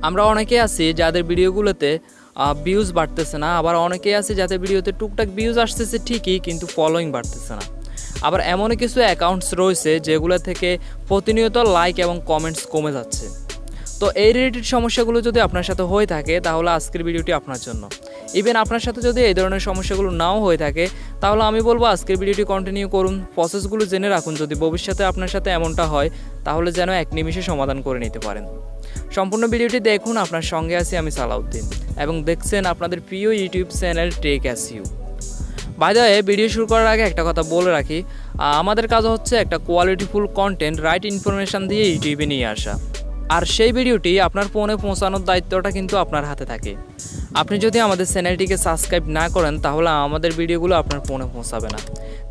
আমরা অনেকেই আছি যাদের ভিডিওগুলোতে ভিউজ বাড়তেছে না, আবার অনেকেই আছে যাদের ভিডিওতে টুকটাক ভিউজ আসতেছে ঠিকই, কিন্তু ফলোয়িং বাড়তেছে না। আবার এমনও কিছু অ্যাকাউন্টস রয়েছে যেগুলো থেকে প্রতিনিয়ত লাইক এবং কমেন্টস কমে যাচ্ছে। তো এই রিলেটেড সমস্যাগুলো যদি আপনার সাথে হয়ে থাকে তাহলে আজকের ভিডিওটি আপনার জন্য। ইভেন আপনার সাথে যদি এই ধরনের সমস্যাগুলো নাও হয়ে থাকে তাহলে আমি বলবো আজকের ভিডিওটি কন্টিনিউ করুন, প্রসেসগুলো জেনে রাখুন। যদি ভবিষ্যতে আপনার সাথে এমনটা হয় তাহলে যেন এক নিমিষে সমাধান করে নিতে পারেন। সম্পূর্ণ ভিডিওটি দেখুন। আপনার সঙ্গে আছি আমি সালাউদ্দিন এবং দেখছেন আপনাদের প্রিয় YouTube channel tech SU. By the way, video শুরু করার আগে একটা কথা বলে রাখি, আমাদের কাজ হচ্ছে একটা কোয়ালিটিফুল কন্টেন্ট রাইট ইনফরমেশান দিয়ে ইউটিউবে নিয়ে আসা, আর সেই ভিডিওটি আপনার ফোনে পৌঁছানোর দায়িত্বটা কিন্তু আপনার হাতে থাকে। আপনি যদি আমাদের চ্যানেলটিকে সাবস্ক্রাইব না করেন তাহলে আমাদের ভিডিওগুলো আপনার ফোনে পৌঁছাবে না।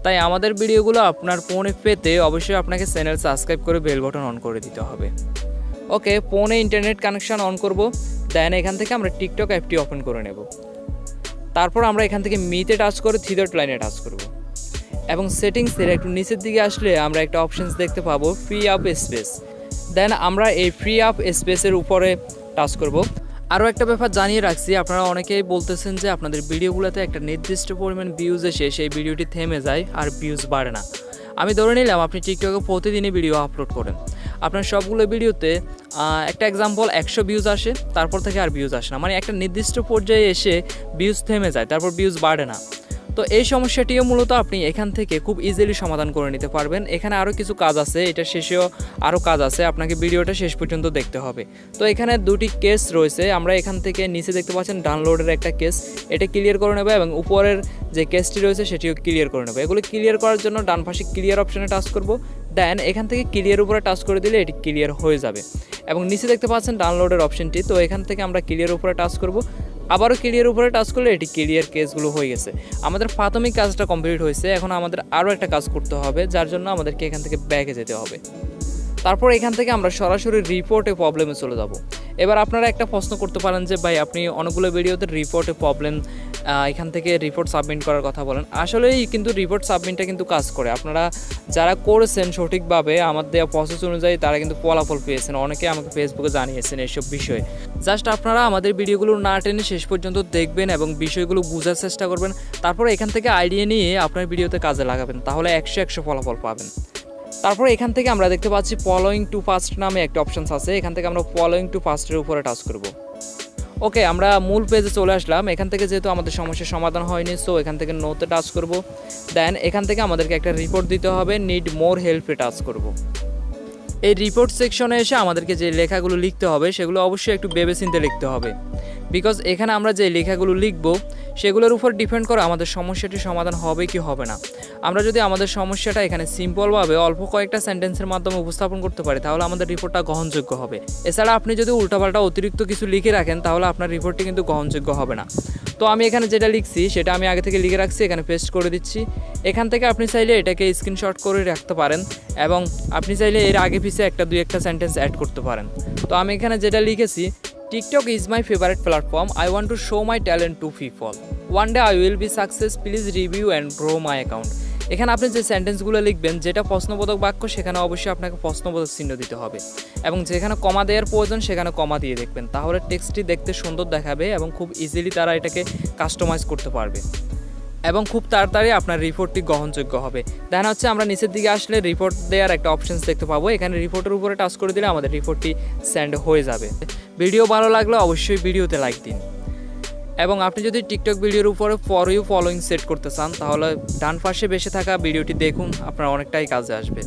তাই আমাদের ভিডিওগুলো আপনার ফোনে পেতে অবশ্যই আপনাকে চ্যানেল সাবস্ক্রাইব করে বেল বাটন অন করে দিতে হবে। ওকে, ফোনে ইন্টারনেট কানেকশান অন করব, দেন এখান থেকে আমরা টিকটক অ্যাপটি ওপেন করে নেব। তারপর আমরা এখান থেকে মিতে টাচ করে থ্রি ডট লাইনে টাচ করব এবং সেটিংসের একটু নিচের দিকে আসলে আমরা একটা অপশানস দেখতে পাবো ফ্রি আপ স্পেস। দেন আমরা এই ফ্রি আপ স্পেসের উপরে টাচ করব। আরও একটা ব্যাপার জানিয়ে রাখছি, আপনারা অনেকেই বলতেছেন যে আপনাদের ভিডিওগুলোতে একটা নির্দিষ্ট পরিমাণ ভিউজ এসে সেই ভিডিওটি থেমে যায় আর ভিউজ বাড়ে না। আমি ধরে নিলাম আপনি টিকটকে প্রতিদিনই ভিডিও আপলোড করেন, আপনার সবগুলো ভিডিওতে একটা এক্সাম্পল 100 ভিউজ আসে, তারপর থেকে আর ভিউজ আসে না, মানে একটা নির্দিষ্ট পর্যায়ে এসে ভিউজ থেমে যায়, তারপর ভিউজ বাড়ে না। তো এই সমস্যাটিও মূলত আপনি এখান থেকে খুব ইজিলি সমাধান করে নিতে পারবেন। এখানে আরও কিছু কাজ আছে, এটা শেষেও আরও কাজ আছে, আপনাকে ভিডিওটা শেষ পর্যন্ত দেখতে হবে। তো এখানে দুটি কেস রয়েছে, আমরা এখান থেকে নিচে দেখতে পাচ্ছেন ডাউনলোডের একটা কেস, এটা ক্লিয়ার করে নেবে এবং উপরের যে কেসটি রয়েছে সেটিও ক্লিয়ার করে নেবে। এগুলো ক্লিয়ার করার জন্য ডান পাশে ক্লিয়ার অপশানে টাচ করব, দেন এখান থেকে ক্লিয়ার উপরে টাচ করে দিলে এটি ক্লিয়ার হয়ে যাবে। এবং নিচে দেখতে পাচ্ছেন ডাউনলোডের অপশানটি, তো এখান থেকে আমরা ক্লিয়ার উপরে টাচ করব, আবারও ক্লিয়ার উপরে টাচ করলে এটি ক্লিয়ার কেসগুলো হয়ে গেছে। আমাদের প্রাথমিক কাজটা কমপ্লিট হয়েছে, এখন আমাদের আরও একটা কাজ করতে হবে, যার জন্য আমাদেরকে এখান থেকে ব্যাকে যেতে হবে। তারপর এখান থেকে আমরা সরাসরি রিপোর্টে প্রবলেমে চলে যাব। এবার আপনারা একটা প্রশ্ন করতে পারেন যে ভাই আপনি অনেকগুলো ভিডিওতে রিপোর্টে প্রবলেম, এখান থেকে রিপোর্ট সাবমিট করার কথা বলেন। আসলেই কিন্তু রিপোর্ট সাবমিটটা কিন্তু কাজ করে। আপনারা যারা করেছেন সঠিকভাবে আমার দেওয়া প্রসেস অনুযায়ী তারা কিন্তু ফলাফল পেয়েছেন, অনেকে আমাকে ফেসবুকে জানিয়েছেন এইসব বিষয়ে। জাস্ট আপনারা আমাদের ভিডিওগুলো না টেনে শেষ পর্যন্ত দেখবেন এবং বিষয়গুলো বোঝার চেষ্টা করবেন, তারপরে এখান থেকে আইডিয়া নিয়ে আপনার ভিডিওতে কাজে লাগাবেন, তাহলে 100 ফলাফল পাবেন। তারপরে এখান থেকে আমরা দেখতে পাচ্ছি ফলোয়িং টু ফাস্ট নামে একটা অপশানস আছে, এখান থেকে আমরা ফলোয়িং টু ফাস্টের উপরে টাচ করব। ওকে, আমরা মূল পেজে চলে আসলাম। এখান থেকে যেহেতু আমাদের সমস্যার সমাধান হয়নি, সো এখান থেকে নোতে টাচ করব, দেন এখান থেকে আমাদেরকে একটা রিপোর্ট দিতে হবে, নিড মোর হেল্পে টাচ করব। এই রিপোর্ট সেকশনে এসে আমাদেরকে যে লেখাগুলো লিখতে হবে সেগুলো অবশ্যই একটু ভেবেচিন্তে লিখতে হবে, বিকজ এখানে আমরা যে লেখাগুলো লিখব সেগুলোর উপর ডিপেন্ড করে আমাদের সমস্যাটি সমাধান হবে কি হবে না। আমরা যদি আমাদের সমস্যাটা এখানে সিম্পলভাবে অল্প কয়েকটা সেন্টেন্সের মাধ্যমে উপস্থাপন করতে পারি তাহলে আমাদের রিপোর্টটা গ্রহণযোগ্য হবে। এছাড়া আপনি যদি উল্টাপাল্টা অতিরিক্ত কিছু লিখে রাখেন তাহলে আপনার রিপোর্টটি কিন্তু গ্রহণযোগ্য হবে না। তো আমি এখানে যেটা লিখছি সেটা আমি আগে থেকে লিখে রাখছি, এখানে পেস্ট করে দিচ্ছি। এখান থেকে আপনি চাইলে এটাকে স্ক্রিনশট করে রাখতে পারেন এবং আপনি চাইলে এর আগে পিছিয়ে দুই একটা সেন্টেন্স অ্যাড করতে পারেন। তো আমি এখানে যেটা লিখেছি, TikTok is my favorite platform. I want to show my talent to people. One day I will be success. Please review and grow my account. এখানে আপনি যে সেন্টেন্সগুলো লিখবেন, যেটা প্রশ্নবোধক বাক্য সেখানে অবশ্যই আপনাকে প্রশ্নবোধক চিহ্ন দিতে হবে এবং যেখানে কমা দেওয়ার প্রয়োজন সেখানে কমা দিয়ে দেখবেন, তাহলে টেক্সটটি দেখতে সুন্দর দেখাবে এবং খুব ইজিলি তারা এটাকে কাস্টমাইজ করতে পারবে এবং খুব তাড়াতাড়ি আপনার রিপোর্টটি গ্রহণযোগ্য হবে। দেন হচ্ছে আমরা নিচের দিকে আসলে রিপোর্ট দেওয়ার একটা অপশানস দেখতে পাবো, এখানে রিপোর্টের উপরে টাচ করে দিলে আমাদের রিপোর্টটি সেন্ড হয়ে যাবে। ভিডিও ভালো লাগলে অবশ্যই ভিডিওতে লাইক দিন এবং আপনি যদি টিকটক ভিডিওর উপরে ফর ইউ ফলোয়িং সেট করতে চান তাহলে ডান পাশে বেশি থাকা ভিডিওটি দেখুন, আপনার অনেকটাই কাজে আসবে।